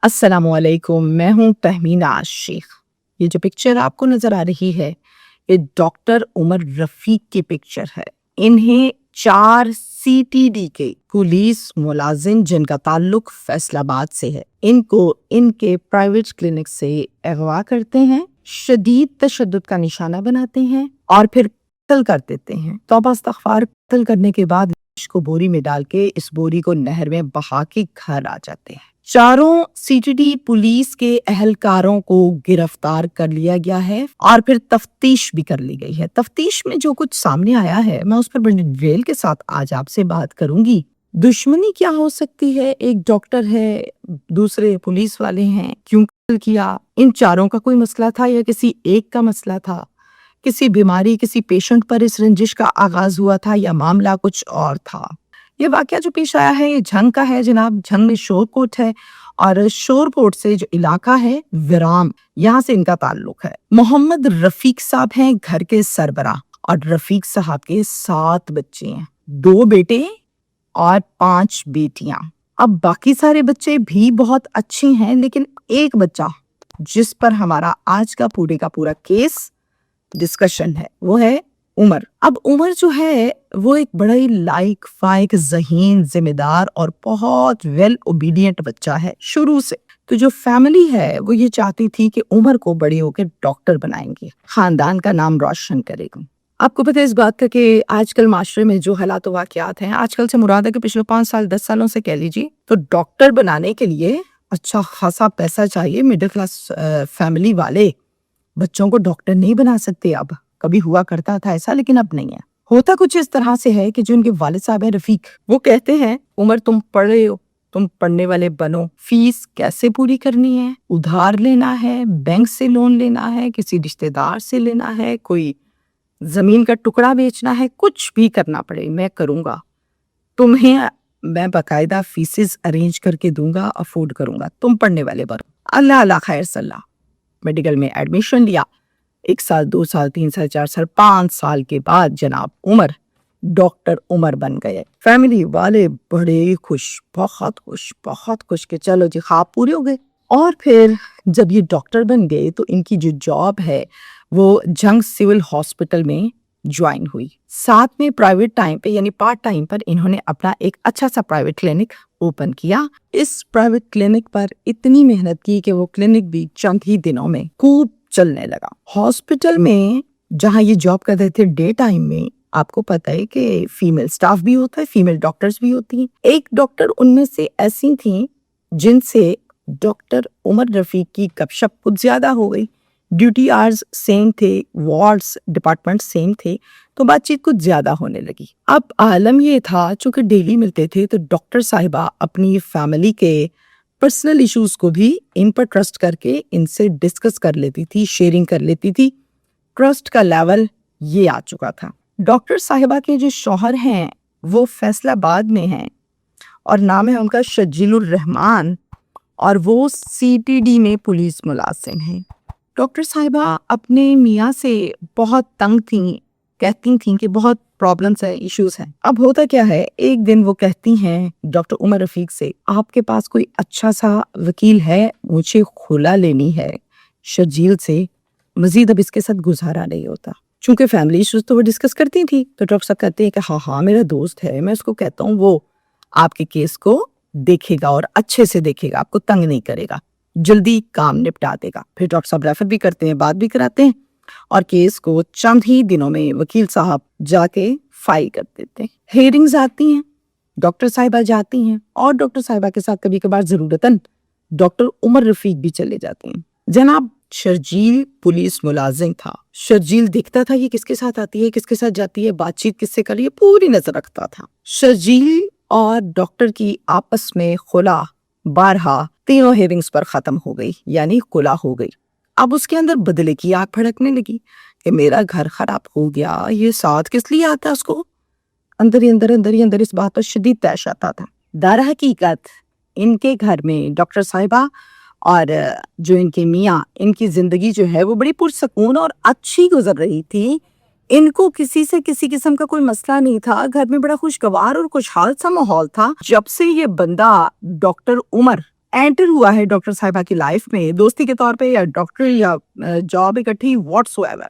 अस्सलामुअलैकुम, मैं हूँ तहमीना शेख। ये जो पिक्चर आपको नजर आ रही है, ये डॉक्टर उमर रफीक की पिक्चर है। इन्हें 4 सीटीडी के पुलिस मुलाजिम जिनका ताल्लुक फैसलाबाद से है, इनको इनके प्राइवेट क्लिनिक से अगवा करते हैं, शदीद तशद्दुद का निशाना बनाते हैं और फिर कत्ल कर देते हैं। तौबा इस्तग़फ़ार, कत्ल करने के बाद लाश को बोरी में डाल के इस बोरी को नहर में बहा के घर आ जाते हैं। चारों सीटीडी पुलिस के अहलकारों को गिरफ्तार कर लिया गया है और फिर तफ्तीश भी कर ली गई है। तफ्तीश में जो कुछ सामने आया है, मैं उस पर बड़ी डिटेल के साथ आज आपसे बात करूंगी। दुश्मनी क्या हो सकती है? एक डॉक्टर है, दूसरे पुलिस वाले हैं, क्यों कत्ल किया? इन चारों का कोई मसला था या किसी एक का मसला था? किसी बीमारी, किसी पेशेंट पर इस रंजिश का आगाज हुआ था या मामला कुछ और था? ये वाकया जो पेश आया है, ये झंग का है जनाब। झंग में शोरकोट है और शोरकोट से जो इलाका है विराम, यहाँ से इनका ताल्लुक है। मोहम्मद रफीक साहब हैं घर के सरबराह और रफीक साहब के 7 बच्चे हैं, 2 बेटे और 5 बेटियां। अब बाकी सारे बच्चे भी बहुत अच्छे हैं, लेकिन एक बच्चा जिस पर हमारा आज का पूरे का पूरा केस डिस्कशन है, वो है उमर। अब उमर जो है वो एक बड़ा ही लाइक फाइक, ज़हीन, जिम्मेदार और बहुत वेल ओबीडियंट बच्चा है शुरू से। तो जो फैमिली है वो ये चाहती थी कि उमर को बड़े होकर डॉक्टर बनाएंगे, खानदान का नाम रोशन करेगा। आपको पता है इस बात का कि आजकल माशरे में जो हालात वाकयात हैं, आजकल से मुराद है कि पिछले 5 साल 10 सालों से कह लीजिए, तो डॉक्टर बनाने के लिए अच्छा खासा पैसा चाहिए। मिडिल क्लास फैमिली वाले बच्चों को डॉक्टर नहीं बना सकते। अब कभी हुआ करता था ऐसा, लेकिन अब नहीं है। होता कुछ इस तरह से है कि जो उनके वालिद साहब है रफीक, वो कहते हैं उमर तुम पढ़ रहे हो, तुम पढ़ने वाले बनो। फीस कैसे पूरी करनी है? उधार लेना है, बैंक से लोन लेना है, किसी रिश्तेदार से लेना है, कोई जमीन का टुकड़ा बेचना है, कुछ भी करना पड़े मैं करूंगा। तुम्हें मैं बाकायदा फीसेस अरेंज करके दूंगा, अफोर्ड करूंगा, तुम पढ़ने वाले बनो। अल्लाह अल्लाह खैर सल्ला। मेडिकल में एडमिशन लिया। 1 साल, 2 साल, 3 साल, 4 साल, 5 साल के बाद जनाब उमर डॉक्टर उमर बन गए। फैमिली वाले बड़े खुश, बहुत खुश कि चलो जी ख्वाब पूरे हो गए। और फिर जब ये डॉक्टर बन गए तो इनकी जो जॉब है वो जंग सिविल हॉस्पिटल में ज्वाइन हुई। साथ में प्राइवेट टाइम पे यानी पार्ट टाइम पर इन्होंने अपना एक अच्छा सा प्राइवेट क्लिनिक ओपन किया। इस प्राइवेट क्लिनिक पर इतनी मेहनत की कि वो क्लिनिक भी चंद ही दिनों में खूब चलने लगा। हॉस्पिटल में जहां ये जॉब करते थे डे टाइम में, आपको पता है कि फीमेल स्टाफ भी होता है, फीमेल डॉक्टर्स भी होती हैं। एक डॉक्टर उनमें से ऐसी थी जिनसे डॉक्टर उमर रफीक की गपशप कुछ ज्यादा हो गई। ड्यूटी आवर्स सेम थे, वार्ड्स डिपार्टमेंट सेम थे, तो बातचीत कुछ ज्यादा होने लगी। अब आलम ये था, चूंकि डेली मिलते थे, तो डॉक्टर साहिबा अपनी फैमिली के पर्सनल इश्यूज को भी इन पर ट्रस्ट करके इनसे डिस्कस कर लेती थी, शेयरिंग कर लेती थी। ट्रस्ट का लेवल ये आ चुका था। डॉक्टर साहिबा के जो शौहर हैं वो फैसलाबाद में हैं और नाम है उनका शजीलुर रहमान और वो सीटीडी में पुलिस मुलाजिम हैं। डॉक्टर साहिबा अपने मियाँ से बहुत तंग थी, कहती थीं कि बहुत प्रॉब्लम्स है, इश्यूज हैं। अब होता क्या है, एक दिन वो कहती हैं डॉक्टर उमर रफीक से, आपके पास कोई अच्छा सा वकील है? मुझे खुला लेनी है शजील से, मजीद अब इसके साथ गुजारा नहीं होता। चूंकि फैमिली इश्यूज तो वो डिस्कस करती थी, तो डॉक्टर साहब कहते हैं कि हाँ मेरा दोस्त है, मैं उसको कहता हूँ, वो आपके केस को देखेगा और अच्छे से देखेगा, आपको तंग नहीं करेगा, जल्दी काम निपटा देगा। फिर डॉक्टर साहब रेफर भी करते हैं, बात भी कराते हैं और केस को चंद ही दिनों में वकील साहब जाके फाइल कर देते हैं। हेयरिंग्स आती हैं, डॉक्टर साहिबा जाती हैं और डॉक्टर साहिबा के साथ कभी कभार जरूरतन डॉक्टर उमर रफीक भी चले जाते हैं। जनाब शर्जील पुलिस मुलाजिम था। शर्जील देखता था ये किसके साथ आती है, किसके साथ जाती है, बातचीत किससे कर रही है, पूरी नजर रखता था। शर्जील और डॉक्टर की आपस में खुला बारहा तीनों हेयरिंग्स पर खत्म हो गई, यानी खुला हो गई। अब उसके अंदर बदले की आग भड़कने लगी कि मेरा घर खराब हो गया, ये साथ किस लिए आता है उसको। अंदर ही अंदर इस बात पर शदीद तैश आता था। दर हकीकत इनके घर में डॉक्टर साहिबा और जो इनके मियाँ, इनकी जिंदगी जो है वो बड़ी पुरसकून और अच्छी गुजर रही थी। इनको किसी से किसी किस्म का कोई मसला नहीं था, घर में बड़ा खुशगवार और खुशहाल सा माहौल था। जब से ये बंदा डॉक्टर उमर एंटर हुआ है डॉक्टर साहिबा की लाइफ में, दोस्ती के तौर पे या डॉक्टर या जॉब इकट्ठी व्हाट्सोएवर,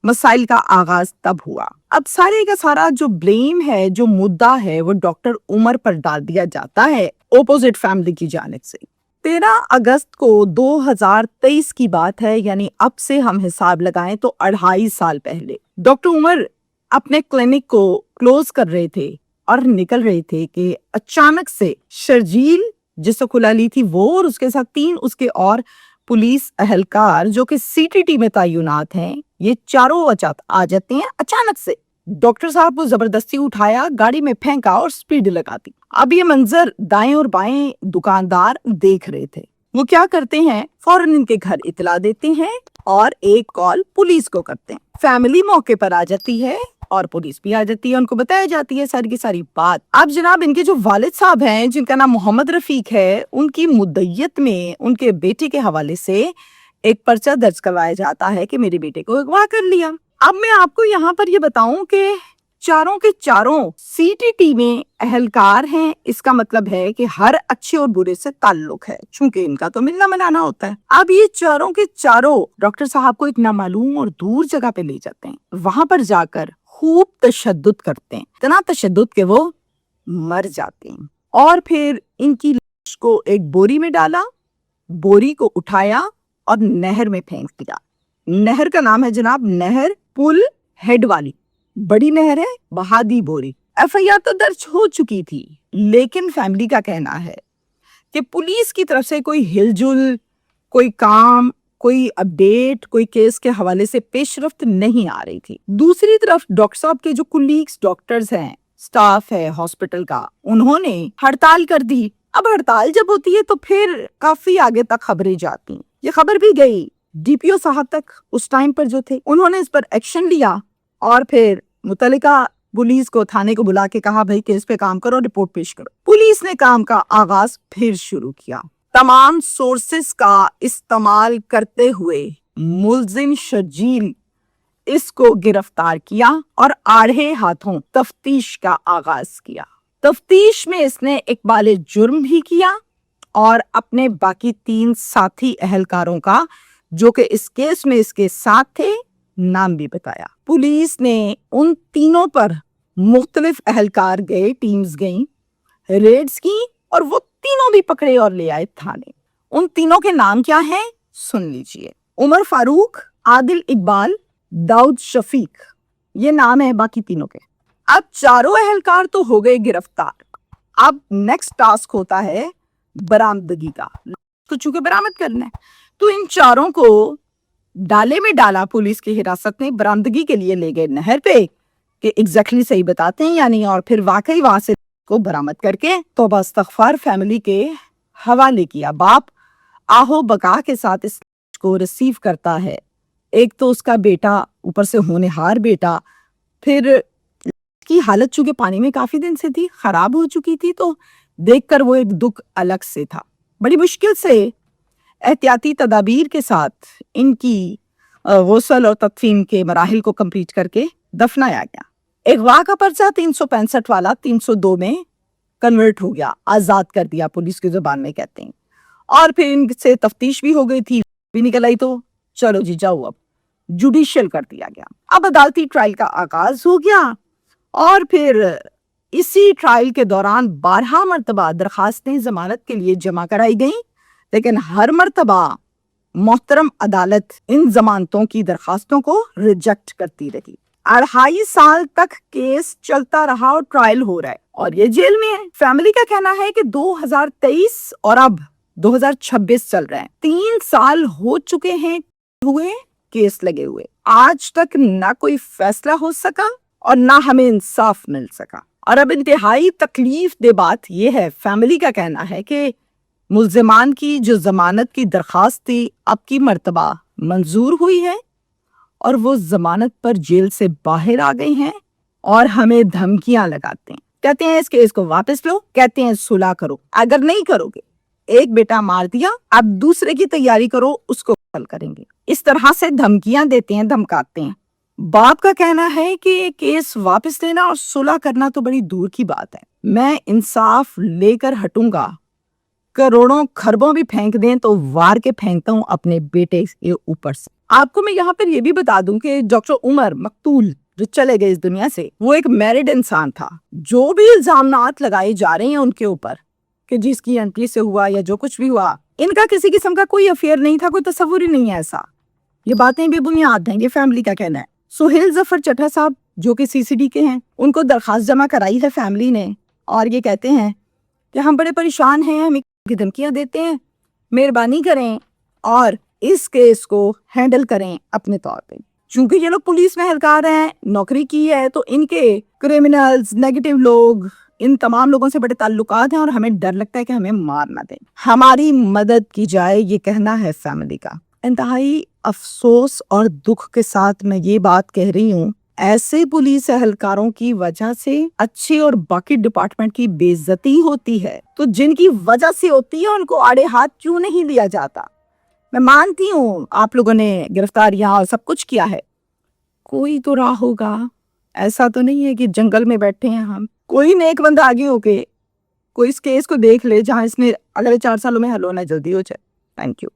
मसाइल का आगाज तब हुआ। अब सारे का सारा जो ब्लेम है, जो मुद्दा है, वो डॉक्टर उमर पर डाल दिया जाता है ओपोजिट फैमिली की जानिब से। 13 अगस्त को 2023 की बात है, यानी अब से हम हिसाब लगाएं तो 2.5 साल पहले डॉक्टर उमर अपने क्लिनिक को क्लोज कर रहे थे और निकल रहे थे कि अचानक से शर्जील जिससे खुला ली थी वो और उसके साथ 3 उसके और पुलिस अहलकार जो कि सीटीटी में तैनात हैं, ये चारों आ जाते हैं अचानक से। डॉक्टर साहब को जबरदस्ती उठाया, गाड़ी में फेंका और स्पीड लगा दी। अब ये मंजर दाएं और बाएं दुकानदार देख रहे थे। वो क्या करते हैं, फौरन इनके घर इतला देते हैं और एक कॉल पुलिस को करते हैं। फैमिली मौके पर आ जाती है और पुलिस भी आ जाती है, उनको बताया जाती है सारी की सारी बात। अब जनाब इनके जो वालिद साहब हैं जिनका नाम मोहम्मद रफीक है, उनकी मुद्दइयत में उनके बेटे के हवाले से एक पर्चा दर्ज करवाया जाता है कि मेरे बेटे को अगवा कर लिया। अब मैं आपको यहाँ पर ये बताऊं कि चारों के चारों सीटीटी में अहलकार हैं, इसका मतलब है कि हर अच्छे और बुरे से ताल्लुक है, चूंकि इनका तो मिलना मिलाना होता है। अब ये चारों के चारों डॉक्टर साहब को एक नामालूम और दूर जगह पे ले जाते हैं, वहां पर जाकर खूब तशद्दुद करते हैं, इतना तशद्दुद के वो मर जाते हैं। और फिर इनकी लाश को एक बोरी में डाला, बोरी को उठाया और नहर में फेंक दिया। नहर का नाम है जनाब नहर पुल हेड वाली, बड़ी नहर है, बहादी बोरी। एफआईआर तो दर्ज हो चुकी थी, लेकिन फैमिली का कहना है कि पुलिस की तरफ से कोई हिलजुल, कोई काम, कोई अपडेट, कोई केस के हवाले से पेशरफ्त नहीं आ रही थी। दूसरी तरफ डॉक्टर साहब के जो कुलीग्स डॉक्टर्स हैं, स्टाफ है हॉस्पिटल का, उन्होंने हड़ताल कर दी। अब हड़ताल जब होती है तो फिर काफी आगे तक खबरें जाती। ये खबर भी गई डीपीओ साहब तक उस टाइम पर जो थे, उन्होंने इस पर एक्शन लिया और फिर मुतल्लिका पुलिस को थाने को बुला के कहा भाई केस पे काम करो, रिपोर्ट पेश करो। पुलिस ने काम का आगाज फिर शुरू किया। तमाम सोर्सेस का इस्तेमाल करते हुए मुल्जिम शर्जील इसको गिरफ्तार किया और आड़े हाथों तफ्तीश का आगाज किया। तफ्तीश में इसने इकबाल जुर्म भी किया और अपने बाकी 3 साथी अहलकारों का जो कि इस केस में इसके साथ थे नाम भी बताया। पुलिस ने उन तीनों पर मुख्तलिफ अहलकार गए, टीम्स गईं, रेड्स की और वो तीनों भी पकड़े और ले आए थाने। उन तीनों के नाम क्या हैं सुन लीजिए। उमर फारूक, आदिल इकबाल, दाऊद शफीक, ये नाम है बाकी तीनों के। अब चारों अहलकार तो हो गए गिरफ्तार। अब नेक्स्ट टास्क होता है बरामदगी का, तो चूंकि बरामद करना है तो इन चारों को डाले में डाला पुलिस की हिरासत में, बरामदगी के लिए ले गए नहर पे कि एग्जैक्टली सही बताते हैं या नहीं, और फिर वाकई वहां से को बरामद करके तौबा इस्तगफार फैमिली के हवाले किया। बाप आहो बका के साथ इस को रिसीव करता है। एक तो उसका बेटा, ऊपर से होनहार बेटा, फिर की हालत चूंकि पानी में काफी दिन से थी, खराब हो चुकी थी, तो देखकर वो एक दुख अलग से था। बड़ी मुश्किल से एहतियाती तदाबीर के साथ इनकी गुस्ल और तदफीन के मराहिल को कंप्लीट करके दफनाया गया। अगवा का पर्चा 365 वाला 302 में कन्वर्ट हो गया, आजाद कर दिया पुलिस की जुबान में कहते हैं। और फिर इनसे तफ्तीश भी हो गई थी, भी निकल आई, तो चलो जी जाओ, अब जुडिशियल कर दिया गया। अब अदालती ट्रायल का आगाज हो गया और फिर इसी ट्रायल के दौरान 12 मरतबा दरखास्तें जमानत के लिए जमा कराई गईं, लेकिन हर मरतबा मोहतरम अदालत इन जमानतों की दरखास्तों को रिजेक्ट करती रही। 2.5 साल तक केस चलता रहा और ट्रायल हो रहा है और ये जेल में है। फैमिली का कहना है कि 2023 और अब 2026 चल रहे हैं, 3 साल हो चुके हैं हुए केस लगे हुए, आज तक ना कोई फैसला हो सका और ना हमें इंसाफ मिल सका। और अब इंतहाई तकलीफ दे बात यह है, फैमिली का कहना है कि मुल्जिमान की जो जमानत की दरखास्त थी अब की मर्तबा मंजूर हुई है और वो जमानत पर जेल से बाहर आ गए हैं और हमें धमकियां लगाते हैं, कहते हैं इस केस को वापस लो, कहते हैं सुलह करो, अगर नहीं करोगे, एक बेटा मार दिया अब दूसरे की तैयारी करो, उसको कत्ल करेंगे, इस तरह से धमकियां देते हैं, धमकाते हैं। बाप का कहना है कि केस वापस लेना और सुलह करना तो बड़ी दूर की बात है, मैं इंसाफ लेकर हटूंगा کروڑوں خربوں بھی پھینک دیں تو وار کے پھینکتا ہوں اپنے بیٹے کے اوپر سے. آپ کو میں یہاں پر یہ بھی بتا دوں کہ ڈاکٹر عمر مقتول جو چلے گئے اس دنیا سے، وہ ایک میرڈ انسان تھا. جو بھی الزامات لگائے جا رہے ہیں ان کے اوپر کہ جس کی انٹری سے ہوا یا جو کچھ بھی ہوا، ان کا کسی قسم کا کوئی افیئر نہیں تھا، کوئی تصور ہی نہیں ہے ایسا. یہ باتیں بے بنیاد ہیں، یہ فیملی کا کہنا ہے. سہیل ظفر چٹھا صاحب جو کہ سی سی ڈی کے ہیں، ان کو درخواست جمع کرائی ہے فیملی نے، اور یہ کہتے ہیں کہ ہم بڑے پریشان ہیں، ہمیں کی دھمکیاں دیتے ہیں، مہربانی کریں اور اس کیس کو ہینڈل کریں اپنے طور پہ. چونکہ یہ لوگ پولیس میں اہلکار ہیں، نوکری کی ہے، تو ان کے کرمنلز، نیگیٹو لوگ، ان تمام لوگوں سے بڑے تعلقات ہیں اور ہمیں ڈر لگتا ہے کہ ہمیں مار نہ دیں، ہماری مدد کی جائے، یہ کہنا ہے فیملی کا. انتہائی افسوس اور دکھ کے ساتھ میں یہ بات کہہ رہی ہوں، ایسے پولیس اہلکاروں کی وجہ سے اچھی اور باقی ڈپارٹمنٹ کی بے عزتی ہوتی ہے، تو جن کی وجہ سے ہوتی ہے ان کو آڑے ہاتھ کیوں نہیں لیا جاتا؟ میں مانتی ہوں آپ لوگوں نے گرفتاریاں اور سب کچھ کیا ہے، کوئی تو راہ ہوگا. ایسا تو نہیں ہے کہ جنگل میں بیٹھے ہیں ہم. کوئی نیک بندہ آگے ہو کے کوئی اس کیس کو دیکھ لے جہاں اس نے اگلے 4 سالوں میں حل ہونا جلدی ہو جائے. Thank you.